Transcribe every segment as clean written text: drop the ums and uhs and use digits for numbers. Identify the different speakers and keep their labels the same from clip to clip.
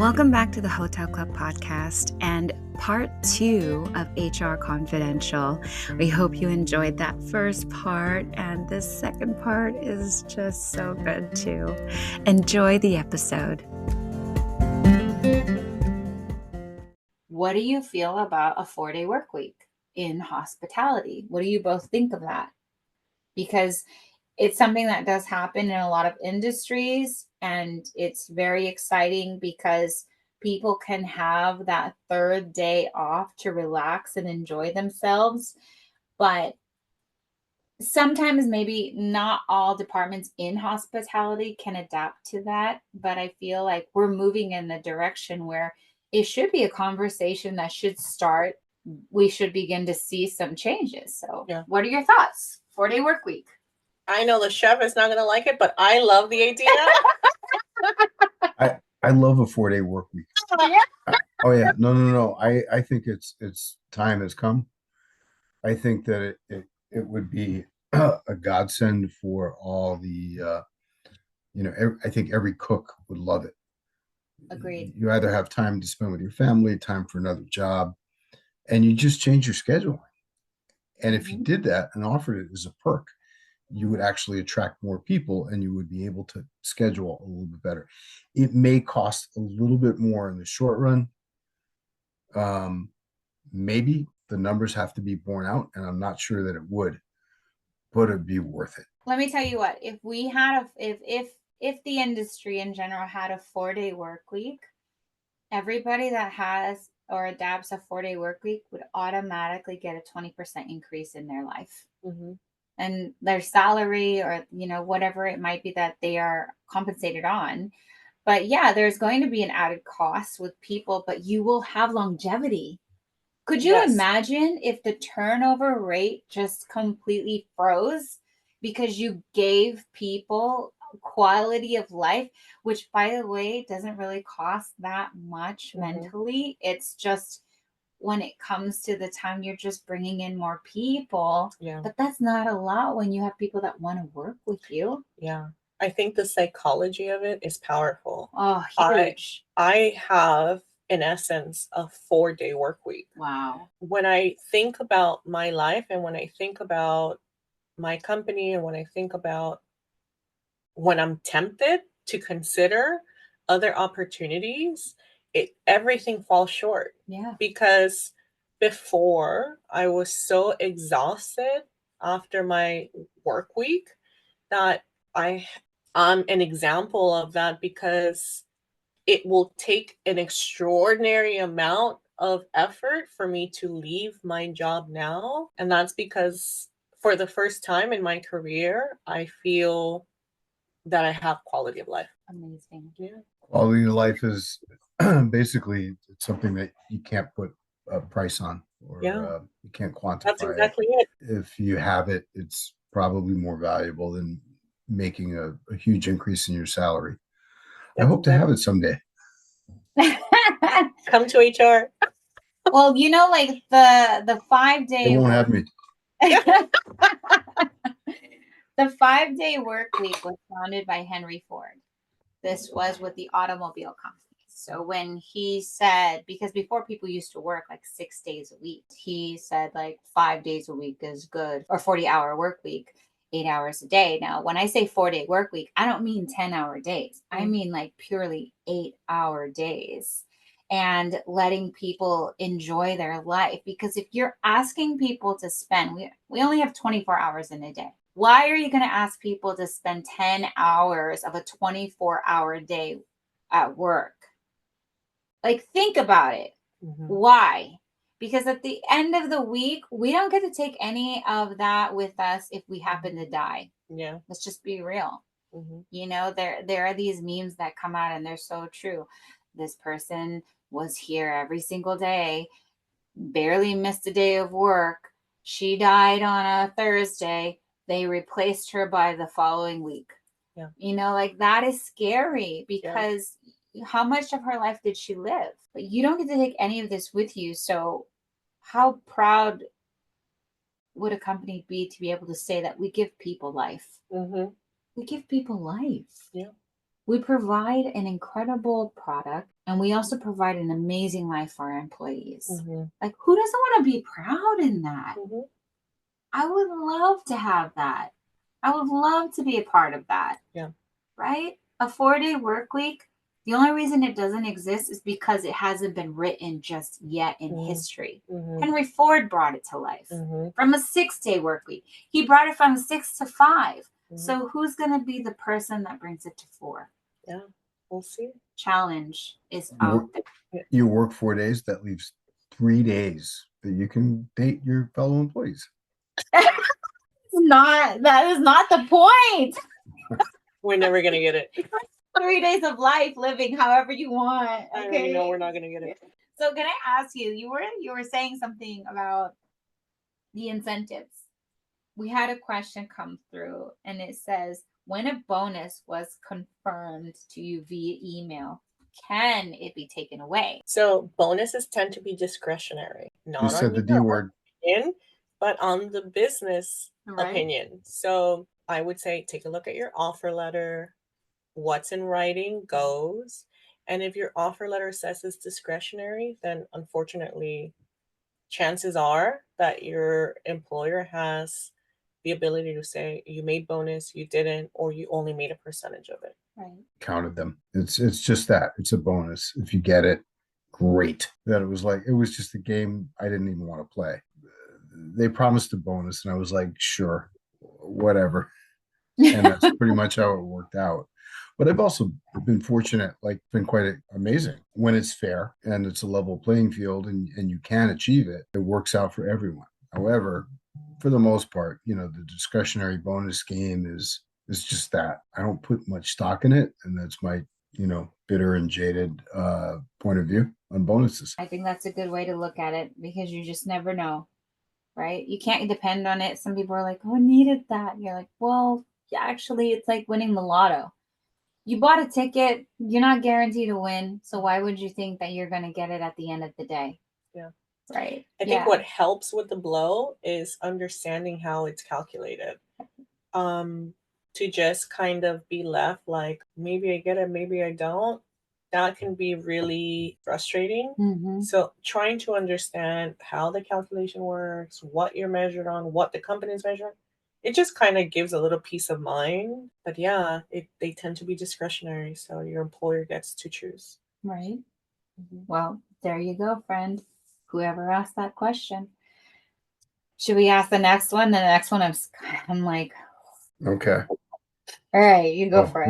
Speaker 1: Welcome back to the Hotel Club podcast and part 2 of HR Confidential. We hope you enjoyed that first part, and this second part is just so good too. Enjoy the episode. What do you feel about a 4-day work week in hospitality? What do you both think of that? Because it's something that does happen in a lot of industries, and it's very exciting because people can have that third day off to relax and enjoy themselves. But sometimes maybe not all departments in hospitality can adapt to that. But I feel like we're moving in the direction where it should be a conversation that should start. We should begin to see some changes. So What are your thoughts? 4-day work week.
Speaker 2: I know the chef is not going to like it, but I love the idea.
Speaker 3: I love a 4-day work week. No. I think it's time has come. I think that it would be a godsend for all the I think every cook would love it.
Speaker 1: Agreed.
Speaker 3: You either have time to spend with your family, time for another job, and you just change your schedule. And if you did that and offered it as a perk, you would actually attract more people and you would be able to schedule a little bit better. It may cost a little bit more in the short run. Maybe the numbers have to be borne out, and I'm not sure that it would, but it'd be worth it.
Speaker 1: Let me tell you what, if we had if the industry in general had a 4-day work week, everybody that has or adapts a 4-day work week would automatically get a 20% increase in their life. And their salary or, whatever it might be that they are compensated on. But yeah, there's going to be an added cost with people, but you will have longevity. Could you imagine if the turnover rate just completely froze because you gave people quality of life, which, by the way, doesn't really cost that much mentally. It's just when it comes to the time you're just bringing in more people. But that's not a lot when you have people that want to work with you.
Speaker 2: I think the psychology of it is powerful.
Speaker 1: Oh, huge.
Speaker 2: I have, in essence, a 4-day work week.
Speaker 1: Wow.
Speaker 2: When I think about my life and when I think about my company and when I think about when I'm tempted to consider other opportunities, everything falls short. Because before I was so exhausted after my work week that I'm an example of that, because it will take an extraordinary amount of effort for me to leave my job now. And that's because for the first time in my career, I feel that I have quality of life.
Speaker 1: Amazing.
Speaker 3: Quality of life is basically something that you can't put a price on, or you can't quantify.
Speaker 2: That's exactly it.
Speaker 3: If you have it, it's probably more valuable than making a huge increase in your salary. I hope to have it someday.
Speaker 2: Come to HR.
Speaker 1: Well, like the 5-day.
Speaker 3: They won't have me.
Speaker 1: The 5-day work week was founded by Henry Ford. This was with the automobile company. So when he said, because before people used to work like 6 days a week, he said like 5 days a week is good, or 40-hour work week, 8 hours a day. Now, when I say 4-day work week, I don't mean 10-hour days. I mean like purely 8-hour days, and letting people enjoy their life. Because if you're asking people to spend, we only have 24 hours in a day. Why are you going to ask people to spend 10 hours of a 24-hour day at work? Like, think about it. Why? Because at the end of the week, we don't get to take any of that with us if we happen to die. Let's just be real. There are these memes that come out and they're so true. This person was here every single day, barely missed a day of work. She died on a Thursday. They replaced her by the following week. Like, that is scary, because how much of her life did she live? But you don't get to take any of this with you. So how proud would a company be to be able to say that we give people life? We give people life. We provide an incredible product, and we also provide an amazing life for our employees. Like, who doesn't want to be proud in that? I would love to have that. I would love to be a part of that.
Speaker 2: Yeah.
Speaker 1: Right? A 4-day work week. The only reason it doesn't exist is because it hasn't been written just yet in history. Henry Ford brought it to life from a 6-day work week. He brought it from 6 to 5. So who's going to be the person that brings it to 4?
Speaker 2: Yeah, we'll see.
Speaker 1: Challenge is out there.
Speaker 3: You work 4 days, that leaves 3 days that you can date your fellow employees.
Speaker 1: That is not the point.
Speaker 2: We're never going to get it.
Speaker 1: 3 days of life living however you want.
Speaker 2: I already know we're not going to get it.
Speaker 1: So can I ask you, you were saying something about the incentives. We had a question come through and it says, when a bonus was confirmed to you via email, can it be taken away?
Speaker 2: So bonuses tend to be discretionary, not
Speaker 3: You said
Speaker 2: on
Speaker 3: the D
Speaker 2: your
Speaker 3: word.
Speaker 2: opinion, but on the business opinion. So I would say take a look at your offer letter. What's in writing goes. And if your offer letter says it's discretionary, then unfortunately, chances are that your employer has the ability to say you made bonus, you didn't, or you only made a percentage of it.
Speaker 1: Right.
Speaker 3: Counted them. It's just that. It's a bonus. If you get it, great. That it was just a game I didn't even want to play. They promised a bonus and I was like, sure, whatever. And that's pretty much how it worked out. But I've also been fortunate, like been quite amazing when it's fair and it's a level playing field and you can achieve it. It works out for everyone. However, for the most part, the discretionary bonus game is just that. I don't put much stock in it. And that's my, bitter and jaded point of view on bonuses.
Speaker 1: I think that's a good way to look at it because you just never know, right? You can't depend on it. Some people are like, oh, I needed that. You're like, well, actually, it's like winning the lotto. You bought a ticket, you're not guaranteed to win. So why would you think that you're going to get it at the end of the day?
Speaker 2: Yeah.
Speaker 1: Right.
Speaker 2: I think what helps with the blow is understanding how it's calculated. To just kind of be left like, maybe I get it, maybe I don't. That can be really frustrating. So trying to understand how the calculation works, what you're measured on, what the company's measuring, it just kind of gives a little peace of mind. But yeah, they tend to be discretionary. So your employer gets to choose.
Speaker 1: Right. Well, there you go, friend. Whoever asked that question. Should we ask the next one? The next one, I'm like,
Speaker 3: okay.
Speaker 1: All right, you go for it.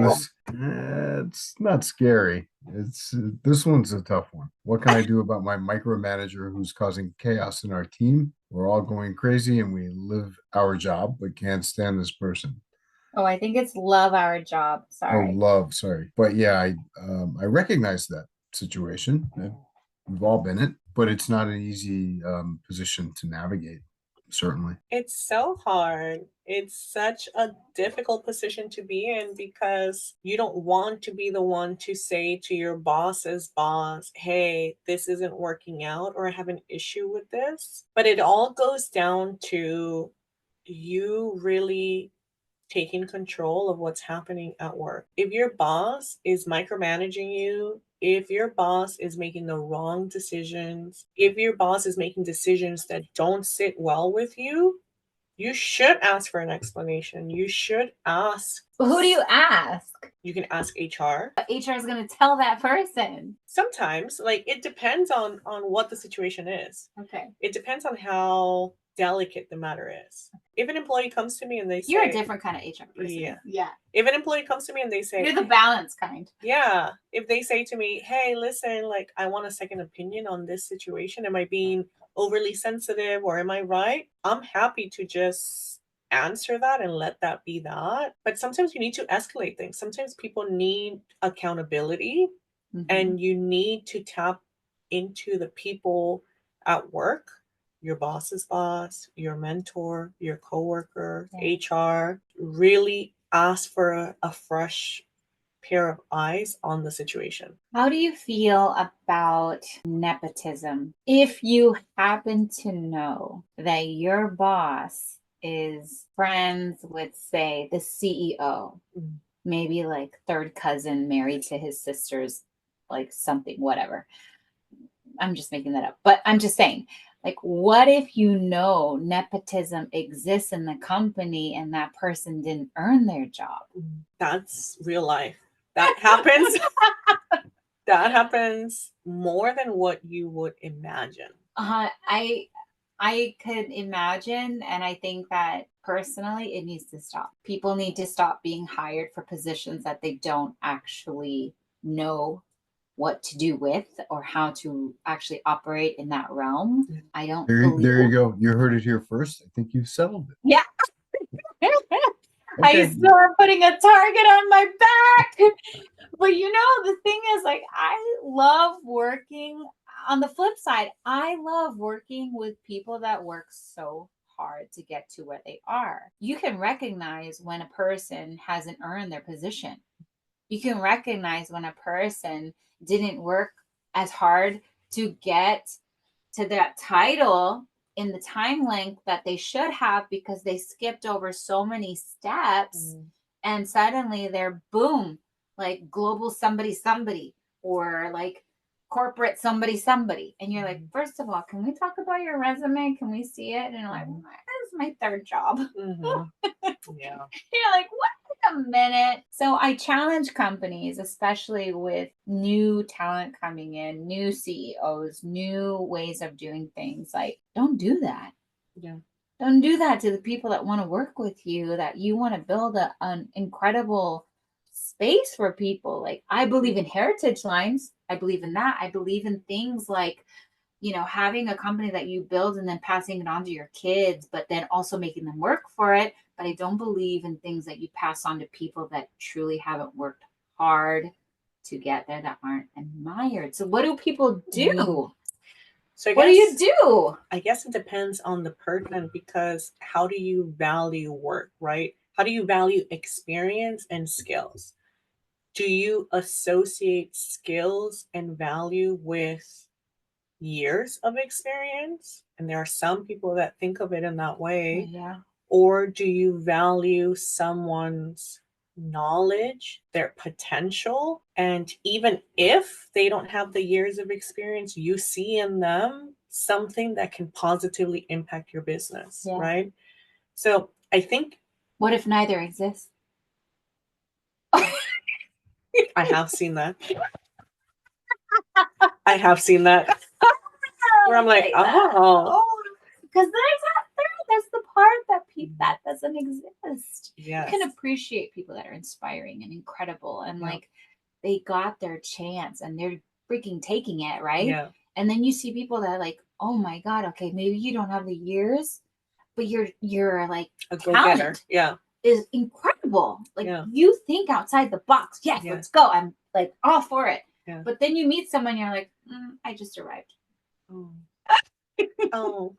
Speaker 3: It's not scary. This one's a tough one. What can I do about my micromanager who's causing chaos in our team? We're all going crazy and we live our job, but can't stand this person.
Speaker 1: Oh, I think it's love our job. Sorry.
Speaker 3: Oh, love. Sorry, but yeah, I recognize that situation. We've all been it, but it's not an easy position to navigate. Certainly.
Speaker 2: It's so hard. It's such a difficult position to be in because you don't want to be the one to say to your boss's boss, hey, this isn't working out or I have an issue with this. But it all goes down to you really taking control of what's happening at work. If your boss is micromanaging you, if your boss is making the wrong decisions, if your boss is making decisions that don't sit well with you, you should ask for an explanation. You should ask.
Speaker 1: But who do you ask?
Speaker 2: You can ask HR.
Speaker 1: But HR is going to tell that person.
Speaker 2: Sometimes, it depends on what the situation is.
Speaker 1: Okay.
Speaker 2: It depends on how delicate the matter is. If an employee comes to me and they say,
Speaker 1: you're a different kind of HR person.
Speaker 2: Yeah. If an employee comes to me and they say,
Speaker 1: you're the balance kind.
Speaker 2: Yeah. If they say to me, hey, listen, I want a second opinion on this situation. Am I being overly sensitive or am I right? I'm happy to just answer that and let that be that. But sometimes you need to escalate things. Sometimes people need accountability and you need to tap into the people at work, your boss's boss, your mentor, your coworker, HR. Really ask for a fresh pair of eyes on the situation.
Speaker 1: How do you feel about nepotism? If you happen to know that your boss is friends with, say, the CEO, maybe like third cousin married to his sister's, like something, whatever. I'm just making that up, but I'm just saying, like, what if you know nepotism exists in the company and that person didn't earn their job?
Speaker 2: That's real life. That happens. That happens more than what you would imagine.
Speaker 1: I could imagine, and I think that personally it needs to stop. People need to stop being hired for positions that they don't actually know what to do with or how to actually operate in that realm. I don't believe
Speaker 3: There you
Speaker 1: that.
Speaker 3: go. You heard it here first. I think you settled it.
Speaker 1: Yeah. I
Speaker 3: Okay.
Speaker 1: still am putting a target on my back. But you know, the thing is, like, I love working. On the flip side, I love working with people that work so hard to get to where they are. You can recognize when a person hasn't earned their position. You can recognize when a person didn't work as hard to get to that title in the time length that they should have because they skipped over so many steps, and suddenly they're boom, like global somebody or like corporate somebody, and you're like, first of all, can we talk about your resume? Can we see it? And you're like, this is my third job.
Speaker 2: Yeah.
Speaker 1: You're like, what? A minute. So I challenge companies, especially with new talent coming in, new CEOs, new ways of doing things. Like, don't do that.
Speaker 2: Yeah.
Speaker 1: Don't do that to the people that want to work with you, that you want to build an incredible space for people. Like, I believe in heritage lines. I believe in that. I believe in things like, you know, having a company that you build and then passing it on to your kids, but then also making them work for it. But I don't believe in things that you pass on to people that truly haven't worked hard to get there, that aren't admired. So what do people do?
Speaker 2: So
Speaker 1: what do you do?
Speaker 2: I guess it depends on the person, because how do you value work, right? How do you value experience and skills? Do you associate skills and value with years of experience? And there are some people that think of it in that way.
Speaker 1: Yeah.
Speaker 2: Or do you value someone's knowledge, their potential? And even if they don't have the years of experience, you see in them something that can positively impact your business,
Speaker 1: Yeah.
Speaker 2: right? So I think.
Speaker 1: What if neither exists?
Speaker 2: I have seen that. I have seen that. Where I'm like, oh.
Speaker 1: Because there's the part that people that doesn't exist.
Speaker 2: Yes.
Speaker 1: You can appreciate people that are inspiring and incredible, and
Speaker 2: Yeah.
Speaker 1: like they got their chance and they're freaking taking it, right?
Speaker 2: Yeah.
Speaker 1: And then you see people that are like, oh my god, okay, maybe you don't have the years, but you're like
Speaker 2: A go-getter. Yeah.
Speaker 1: is incredible. Like,
Speaker 2: Yeah.
Speaker 1: you think outside the box. Yes,
Speaker 2: Yeah.
Speaker 1: let's go. I'm like all for it.
Speaker 2: Yeah.
Speaker 1: But then you meet someone, you're like, I just arrived.
Speaker 2: Oh. Oh.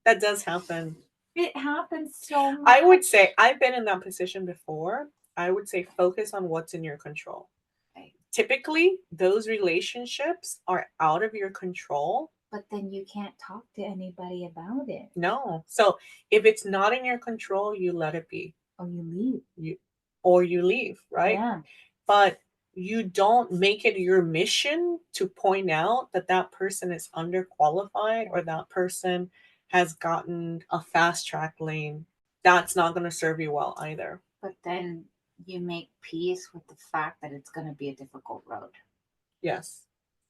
Speaker 2: That does happen.
Speaker 1: It happens so much.
Speaker 2: I would say I've been in that position before. I would say focus on what's in your control.
Speaker 1: Right.
Speaker 2: Typically, those relationships are out of your control.
Speaker 1: But then you can't talk to anybody about it.
Speaker 2: No. So if it's not in your control, you let it be.
Speaker 1: Or you leave.
Speaker 2: You leave, right?
Speaker 1: Yeah.
Speaker 2: But you don't make it your mission to point out that that person is underqualified or that person has gotten a fast track lane. That's not going to serve you well either.
Speaker 1: But then you make peace with the fact that it's going to be a difficult road.
Speaker 2: Yes.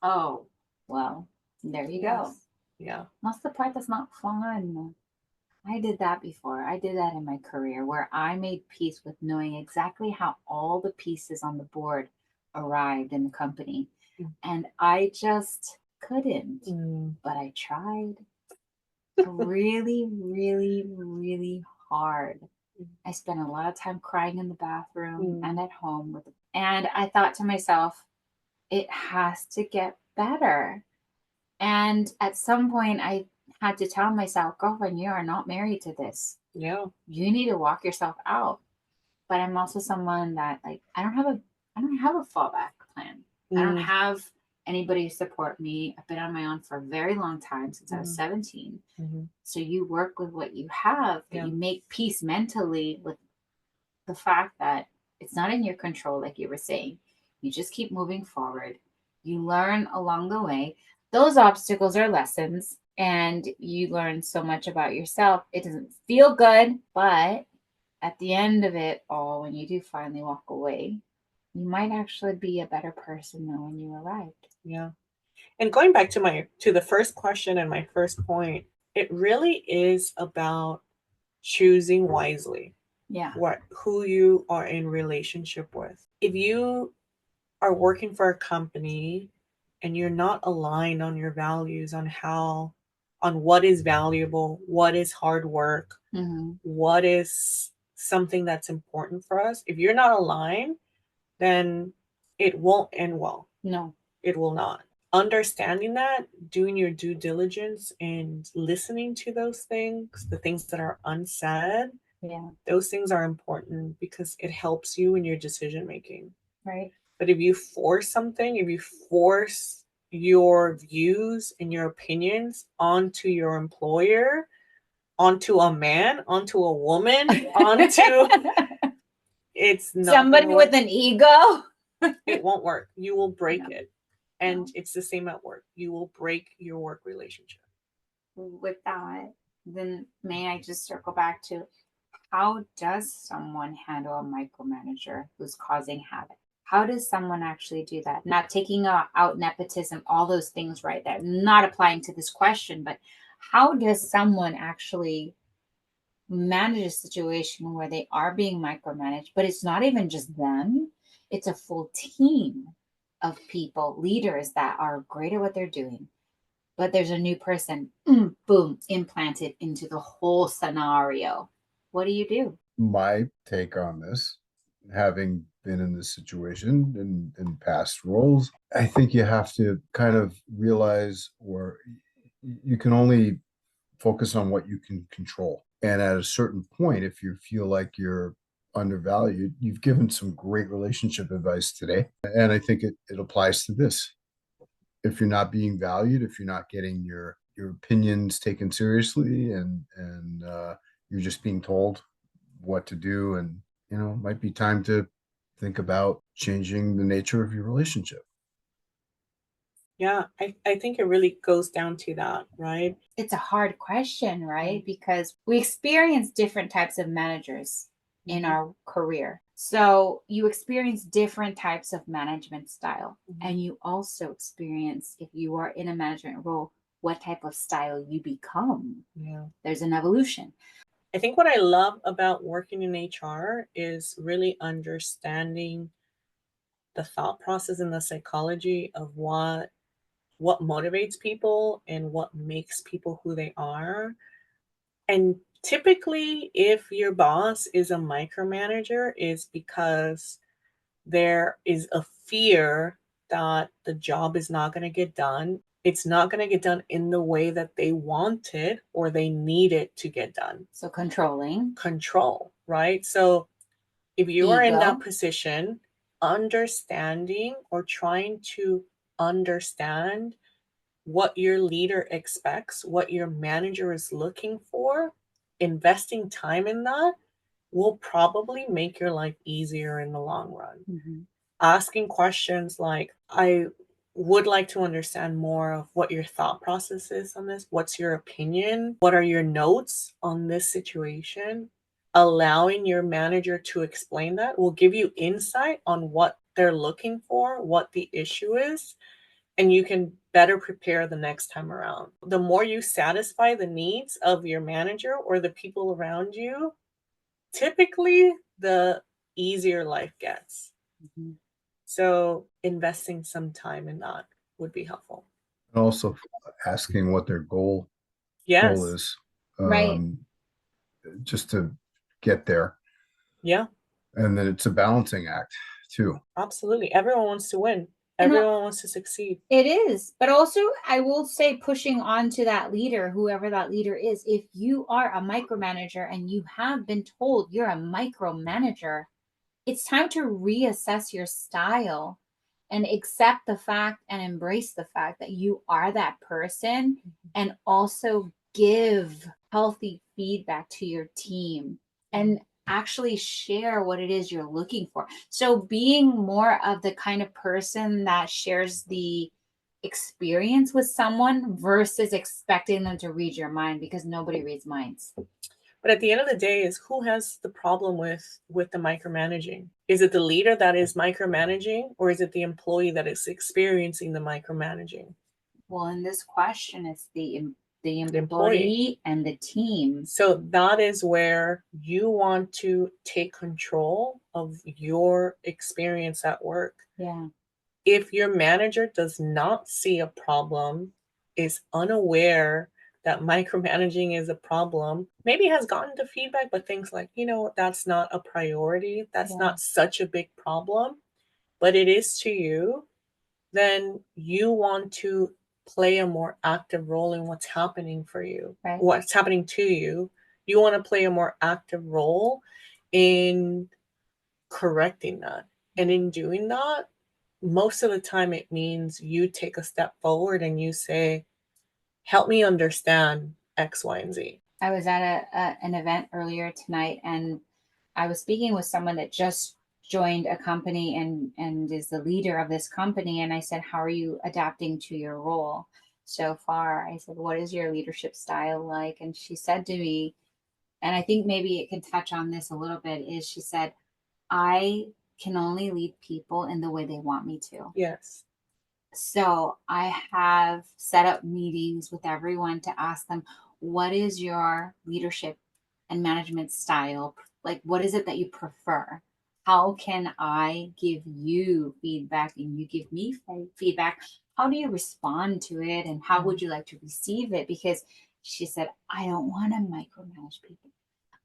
Speaker 1: Oh, well, there you go.
Speaker 2: Yeah.
Speaker 1: That's the part that's not fun. I did that before. I did that in my career where I made peace with knowing exactly how all the pieces on the board arrived in the company. And I just couldn't. But I tried really, really, really hard. I spent a lot of time crying in the bathroom and at home and I thought to myself, it has to get better. And at some point I had to tell myself, girlfriend, you are not married to this.
Speaker 2: Yeah.
Speaker 1: You need to walk yourself out. But I'm also someone that, like, I don't have a fallback plan. I don't have anybody to support me. I've been on my own for a very long time, since I was 17. So you work with what you have, but you make peace mentally with the fact that it's not in your control, like you were saying. You just keep moving forward. You learn along the way. Those obstacles are lessons, and you learn so much about yourself. It doesn't feel good, but at the end of it all, when you do finally walk away, you might actually be a better person than when you arrived.
Speaker 2: Yeah. And going back to the first question and my first point, it really is about choosing wisely
Speaker 1: Yeah.
Speaker 2: who you are in relationship with. If you are working for a company and you're not aligned on your values, on what is valuable, what is hard work, what is something that's important for us, if you're not aligned, then it won't end well.
Speaker 1: No.
Speaker 2: It will not. Understanding that, doing your due diligence and listening to those things, the things that are unsaid,
Speaker 1: Yeah.
Speaker 2: those things are important because it helps you in your decision making.
Speaker 1: Right.
Speaker 2: But if you force something, if you force your views and your opinions onto your employer, onto a man, onto a woman, onto it's not
Speaker 1: somebody
Speaker 2: gonna work.
Speaker 1: with an ego.
Speaker 2: It won't work. You will break
Speaker 1: No.
Speaker 2: it. And
Speaker 1: No.
Speaker 2: it's the same at work. You will break your work relationship.
Speaker 1: With that, then may I just circle back to how does someone handle a micromanager who's causing havoc? How does someone actually do that? Not taking out nepotism, all those things right there, not applying to this question, but how does someone actually manage a situation where they are being micromanaged, but it's not even just them, it's a full team of people, leaders that are great at what they're doing, but there's a new person, boom, implanted into the whole scenario. What do you do?
Speaker 3: My take on this, having been in this situation in past roles, I think you have to kind of realize, or you can only focus on what you can control. And at a certain point, if you feel like you're undervalued, you've given some great relationship advice today. And I think it applies to this. If you're not being valued, if you're not getting your opinions taken seriously, and you're just being told what to do, and it might be time to think about changing the nature of your relationship.
Speaker 2: Yeah, I think it really goes down to that, right?
Speaker 1: It's a hard question, right? Because we experience different types of managers in our career. So you experience different types of management style. And you also experience, if you are in a management role, what type of style you become.
Speaker 2: Yeah.
Speaker 1: There's an evolution.
Speaker 2: I think what I love about working in HR is really understanding the thought process and the psychology of what motivates people and what makes people who they are. And typically, if your boss is a micromanager, is because there is a fear that the job is not going to get done. It's not going to get done in the way that they want it or they need it to get done.
Speaker 1: So controlling.
Speaker 2: Control, right? So if you are in that
Speaker 1: Ego.
Speaker 2: position, understanding or trying to understand what your leader expects, what your manager is looking for, investing time in that will probably make your life easier in the long run. Asking questions like, I would like to understand more of what your thought process is on this. What's your opinion? What are your notes on this situation? Allowing your manager to explain that will give you insight on what they're looking for, what the issue is, and you can better prepare the next time around. The more you satisfy the needs of your manager or the people around you, typically the easier life gets. So investing some time in that would be helpful.
Speaker 3: And also asking what their goal
Speaker 2: Yes.
Speaker 3: is,
Speaker 1: Right.
Speaker 3: just to get there.
Speaker 2: Yeah,
Speaker 3: And then it's a balancing act too.
Speaker 2: absolutely. Everyone wants to win. Everyone wants to succeed.
Speaker 1: It is. But also, I will say, pushing on to that leader, whoever that leader is, if you are a micromanager and you have been told you're a micromanager, it's time to reassess your style and accept the fact and embrace the fact that you are that person, and also give healthy feedback to your team. And actually share what it is you're looking for. So being more of the kind of person that shares the experience with someone versus expecting them to read your mind, because nobody reads minds.
Speaker 2: But at the end of the day, is who has the problem with the micromanaging? Is it the leader that is micromanaging, or is it the employee that is experiencing the micromanaging?
Speaker 1: Well, in this question, it's the
Speaker 2: employee.
Speaker 1: employee and the team.
Speaker 2: So that is where you want to take control of your experience at work.
Speaker 1: Yeah.
Speaker 2: If your manager does not see a problem, is unaware that micromanaging is a problem, maybe has gotten the feedback, but thinks like, that's not a priority, that's
Speaker 1: Yeah.
Speaker 2: not such a big problem, but it is to you, then you want to play a more active role in what's happening for you,
Speaker 1: Right.
Speaker 2: what's happening to you. You want to play a more active role in correcting that. And in doing that, most of the time it means you take a step forward and you say, help me understand X, Y, and Z.
Speaker 1: I was at an event earlier tonight, and I was speaking with someone that just joined a company and is the leader of this company. And I said, how are you adapting to your role so far? I said, what is your leadership style like? And she said to me, and I think maybe it can touch on this a little bit, is she said, I can only lead people in the way they want me to.
Speaker 2: Yes.
Speaker 1: So I have set up meetings with everyone to ask them, what is your leadership and management style? Like, what is it that you prefer? How can I give you feedback and you give me feedback? How do you respond to it? And how would you like to receive it? Because she said, I don't want to micromanage people.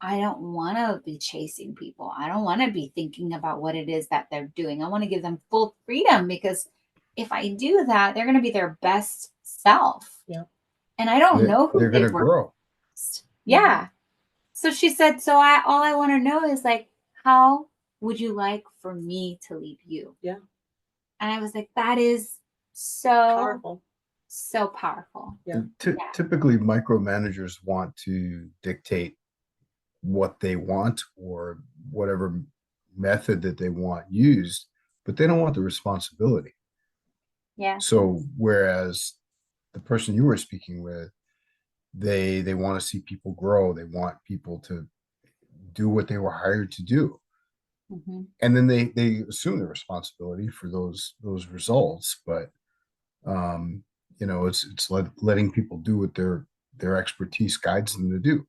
Speaker 1: I don't want to be chasing people. I don't want to be thinking about what it is that they're doing. I want to give them full freedom, because if I do that, they're going to be their best self.
Speaker 2: Yeah.
Speaker 1: And I don't know who
Speaker 3: they're going to grow.
Speaker 1: Yeah. So she said, so all I want to know is like, how would you like for me to lead you?
Speaker 2: Yeah.
Speaker 1: And I was like, that is so
Speaker 2: Powerful.
Speaker 1: So powerful.
Speaker 2: Yeah.
Speaker 3: Typically, micromanagers want to dictate what they want or whatever method that they want used, but they don't want the responsibility.
Speaker 1: Yeah.
Speaker 3: So whereas the person you were speaking with, they want to see people grow, they want people to do what they were hired to do.
Speaker 1: Mm-hmm.
Speaker 3: And then they assume the responsibility for those results, but it's letting people do what their expertise guides them to do.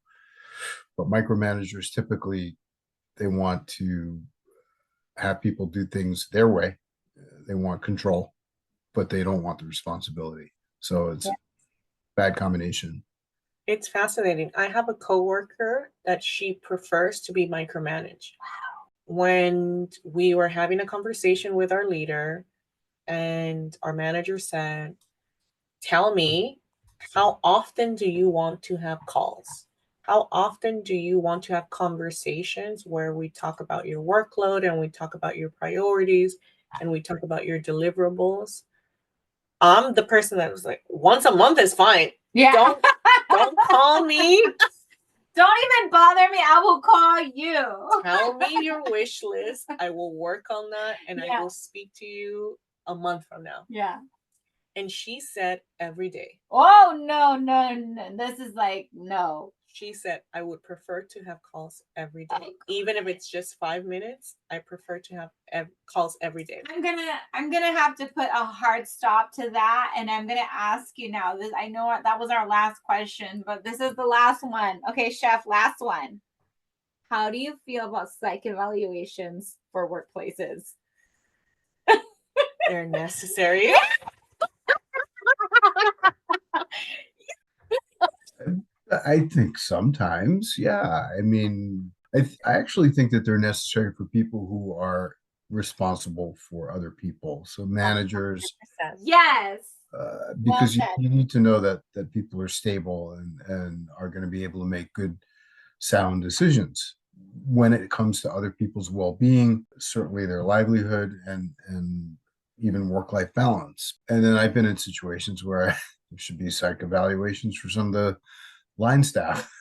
Speaker 3: But micromanagers typically, they want to have people do things their way. They want control, but they don't want the responsibility. So it's a bad combination.
Speaker 2: It's fascinating. I have a coworker that she prefers to be micromanaged.
Speaker 1: Wow.
Speaker 2: When we were having a conversation with our leader, and our manager said, tell me, how often do you want to have calls? How often do you want to have conversations where we talk about your workload and we talk about your priorities and we talk about your deliverables? I'm the person that was like, once a month is fine.
Speaker 1: Yeah.
Speaker 2: Don't call me.
Speaker 1: Don't even bother me. I will call you.
Speaker 2: Tell me your wish list. I will work on that, and I will speak to you a month from now.
Speaker 1: Yeah.
Speaker 2: And she said every day.
Speaker 1: Oh, no. This is like, no.
Speaker 2: She said, I would prefer to have calls every day. Oh, even if it's just 5 minutes, I prefer to have calls every day.
Speaker 1: I'm gonna have to put a hard stop to that, and I'm gonna ask you now. I know that was our last question, but this is the last one. Okay, Chef, last one. How do you feel about psych evaluations for workplaces?
Speaker 2: They're necessary.
Speaker 3: I think sometimes, yeah. I mean, I actually think that they're necessary for people who are responsible for other people. So managers,
Speaker 1: 100%. Yes.
Speaker 3: Because you need to know that people are stable and are going to be able to make good, sound decisions when it comes to other people's well-being, certainly their livelihood and even work-life balance. And then I've been in situations where there should be psych evaluations for some of the line staff.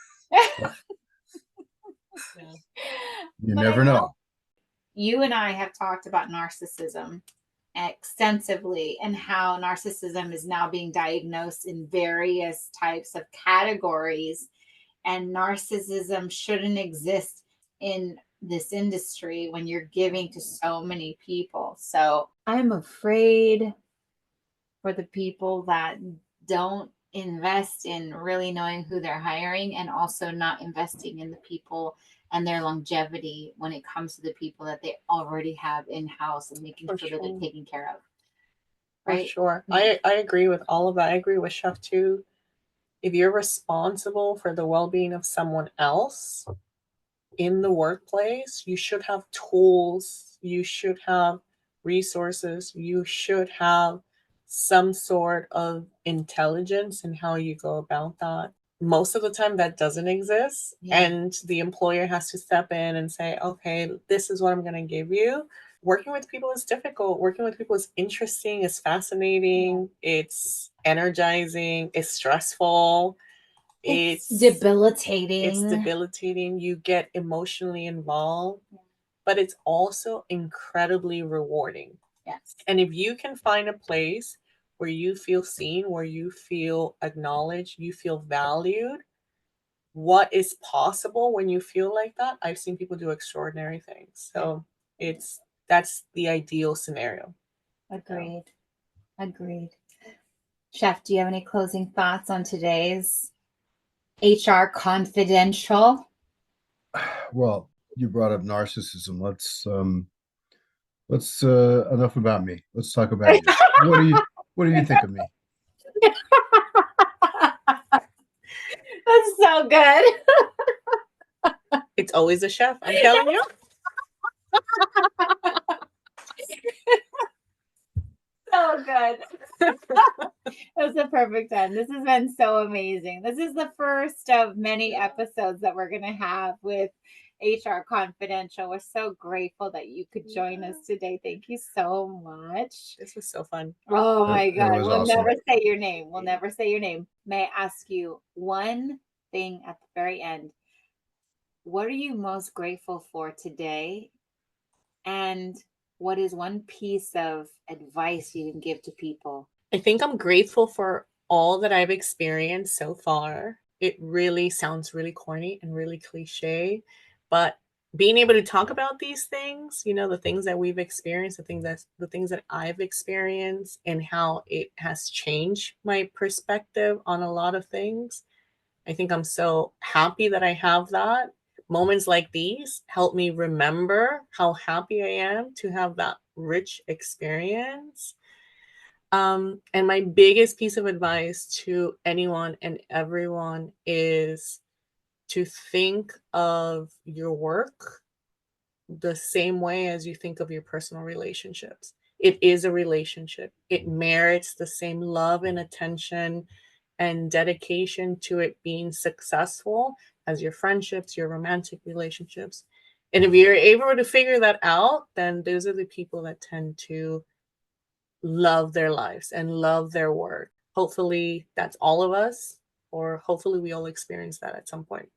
Speaker 3: You
Speaker 1: But
Speaker 3: never know.
Speaker 1: You and I have talked about narcissism extensively and how narcissism is now being diagnosed in various types of categories, and narcissism shouldn't exist in this industry when you're giving to so many people. So I'm afraid for the people that don't invest in really knowing who they're hiring, and also not investing in the people and their longevity when it comes to the people that they already have in-house and making
Speaker 2: For
Speaker 1: sure that
Speaker 2: sure.
Speaker 1: they're taken care of.
Speaker 2: For
Speaker 1: Right?
Speaker 2: sure. I agree with all of that. I agree with Chef too. If you're responsible for the well-being of someone else in the workplace, you should have tools, you should have resources, you should have some sort of intelligence in how you go about that. Most of the time that doesn't exist, and the employer has to step in and say, okay, this is what I'm going to give you. Working with people is difficult. Working with people is interesting, it's fascinating, it's energizing, it's stressful.
Speaker 1: It's debilitating.
Speaker 2: It's debilitating. You get emotionally involved, but it's also incredibly rewarding.
Speaker 1: Yes.
Speaker 2: And if you can find a place where you feel seen, where you feel acknowledged, you feel valued, what is possible when you feel like that? I've seen people do extraordinary things. So that's the ideal scenario.
Speaker 1: Agreed. Agreed. Chef, do you have any closing thoughts on today's HR Confidential?
Speaker 3: Well, you brought up narcissism. Let's enough about me. Let's talk about you. What do you think of me?
Speaker 1: That's so good.
Speaker 2: It's always a chef, I'm telling you.
Speaker 1: So good. That's the perfect end. This has been so amazing. This is the first of many episodes that we're going to have with HR Confidential. We're so grateful that you could join us today. Thank you so much.
Speaker 2: This was so fun.
Speaker 1: Oh my God.
Speaker 3: was
Speaker 1: We'll
Speaker 3: awesome.
Speaker 1: never say your name. We'll never say your name. May I ask you one thing at the very end? What are you most grateful for today? And what is one piece of advice you can give to people?
Speaker 2: I think I'm grateful for all that I've experienced so far. It really sounds really corny and really cliche, but being able to talk about these things, the things that we've experienced, the things that I've experienced, and how it has changed my perspective on a lot of things. I think I'm so happy that I have that. Moments like these help me remember how happy I am to have that rich experience. And my biggest piece of advice to anyone and everyone is to think of your work the same way as you think of your personal relationships. It is a relationship. It merits the same love and attention and dedication to it being successful as your friendships, your romantic relationships. And if you're able to figure that out, then those are the people that tend to love their lives and love their work. Hopefully that's all of us, or hopefully we all experience that at some point.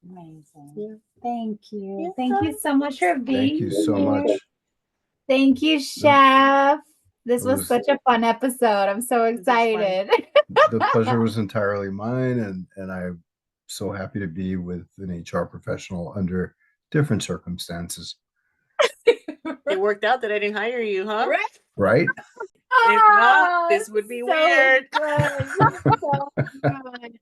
Speaker 1: Amazing.
Speaker 2: Yeah.
Speaker 1: Thank you.
Speaker 2: Yeah.
Speaker 1: Thank you so much for being
Speaker 3: Thank you so
Speaker 1: here.
Speaker 3: much.
Speaker 1: Thank you, Chef. This
Speaker 3: It
Speaker 1: was
Speaker 3: was-
Speaker 1: such a fun episode. I'm so excited.
Speaker 3: The pleasure was entirely mine, and I'm so happy to be with an HR professional under different circumstances.
Speaker 2: It worked out that I didn't hire you, huh?
Speaker 3: Right?
Speaker 2: If not, this would be weird.
Speaker 1: Good. So good.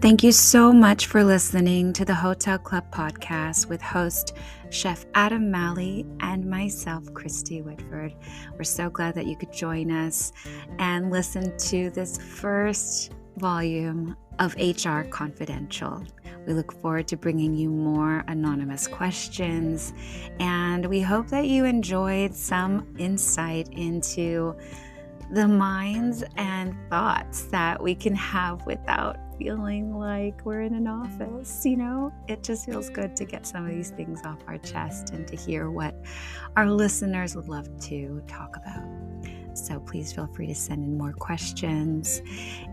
Speaker 4: Thank you so much for listening to the Hotel Club podcast with host Chef Adam Malley and myself, Kristy Whitford. We're so glad that you could join us and listen to this first volume of HR Confidential. We look forward to bringing you more anonymous questions, and we hope that you enjoyed some insight into the minds and thoughts that we can have without feeling like we're in an office. It just feels good to get some of these things off our chest and to hear what our listeners would love to talk about. So please feel free to send in more questions.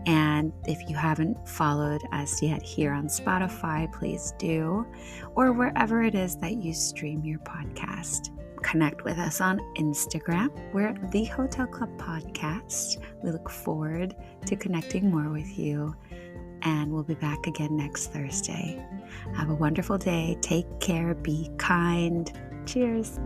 Speaker 4: And if you haven't followed us yet here on Spotify, please do, or wherever it is that you stream your podcast. Connect with us on Instagram. We're The Hotel Club Podcast. We look forward to connecting more with you. And we'll be back again next Thursday. Have a wonderful day. Take care. Be kind. Cheers.